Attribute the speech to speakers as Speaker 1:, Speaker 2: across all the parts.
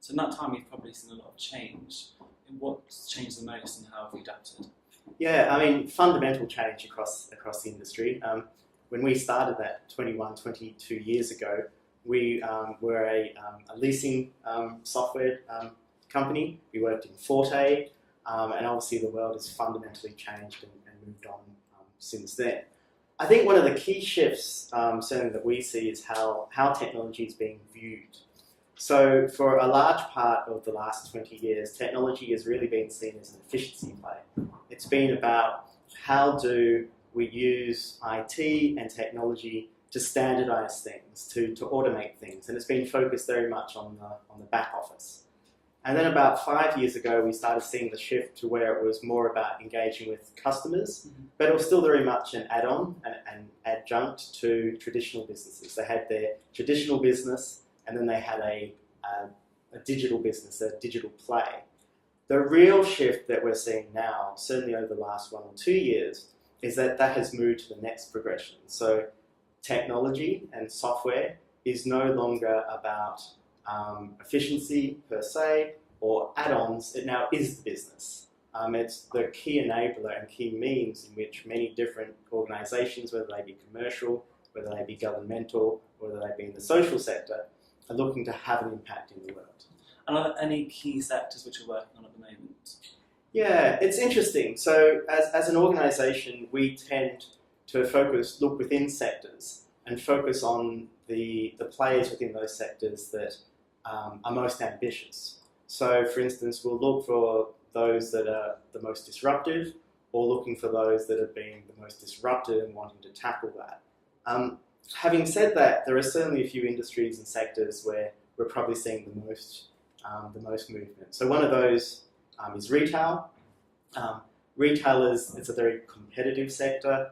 Speaker 1: So in that time, you've probably seen a lot of change. What's changed the most and how have you adapted?
Speaker 2: Yeah, I mean, fundamental change across the industry. When we started that 22 years ago, we were a leasing software company. We worked in Forte, and obviously the world has fundamentally changed and moved on since then. I think one of the key shifts, certainly that we see, is how technology is being viewed. So for a large part of the last 20 years, technology has really been seen as an efficiency play. It's been about how do we use IT and technology to standardize things, to automate things, and it's been focused very much on the back office. And then about 5 years ago, we started seeing the shift to where it was more about engaging with customers, but it was still very much an add-on, an adjunct to traditional businesses. They had their traditional business, and then they had a digital business, a digital play. The real shift that we're seeing now, certainly over the last 1 or 2 years, is that has moved to the next progression. So technology and software is no longer about efficiency per se or add-ons. It now is the business. It's the key enabler and key means in which many different organisations, whether they be commercial, whether they be governmental, whether they be in the social sector, are looking to have an impact in the world.
Speaker 1: And are there any key sectors which you're working on at the moment?
Speaker 2: Yeah, it's interesting. So as an organisation, we tend to look within sectors and focus on the players within those sectors that are most ambitious. So for instance, we'll look for those that are the most disruptive, or looking for those that have been the most disrupted and wanting to tackle that. Having said that, there are certainly a few industries and sectors where we're probably seeing the most movement. So one of those is retail. It's a very competitive sector.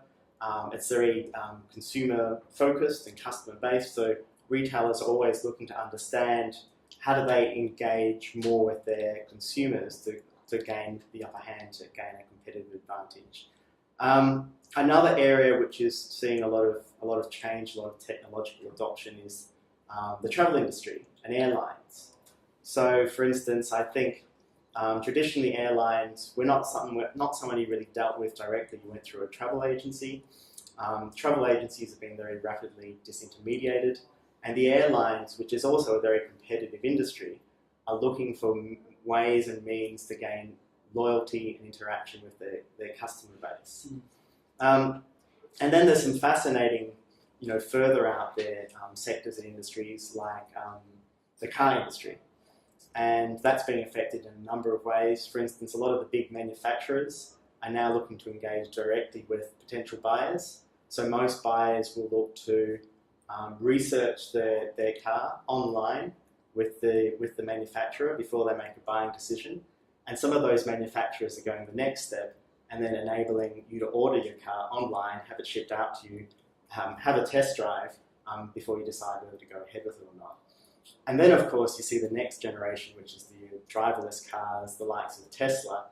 Speaker 2: It's very consumer focused and customer based. So retailers are always looking to understand how do they engage more with their consumers to gain the upper hand, to gain a competitive advantage. Another area which is seeing a lot of change, a lot of technological adoption, is the travel industry and airlines. So, for instance, I think traditionally airlines were not someone you really dealt with directly. You went through a travel agency. Travel agencies have been very rapidly disintermediated, and the airlines, which is also a very competitive industry, are looking for ways and means to gain loyalty and interaction with their customer base. And then there's some fascinating, further out there sectors and industries like the car industry. And that's being affected in a number of ways. For instance, a lot of the big manufacturers are now looking to engage directly with potential buyers. So most buyers will look to research their car online with the manufacturer before they make a buying decision. And some of those manufacturers are going the next step and then enabling you to order your car online, have it shipped out to you, have a test drive before you decide whether to go ahead with it or not. And then, of course, you see the next generation, which is the driverless cars, the likes of Tesla,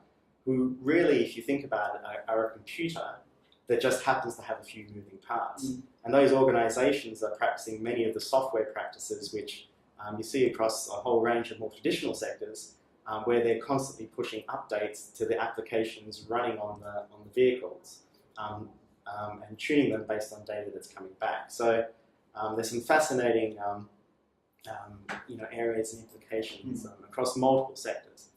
Speaker 2: who really, if you think about it, are a computer that just happens to have a few moving parts. And those organisations are practicing many of the software practices which you see across a whole range of more traditional sectors, where they're constantly pushing updates to the applications running on the vehicles and tuning them based on data that's coming back. So there's some fascinating areas and implications across multiple sectors.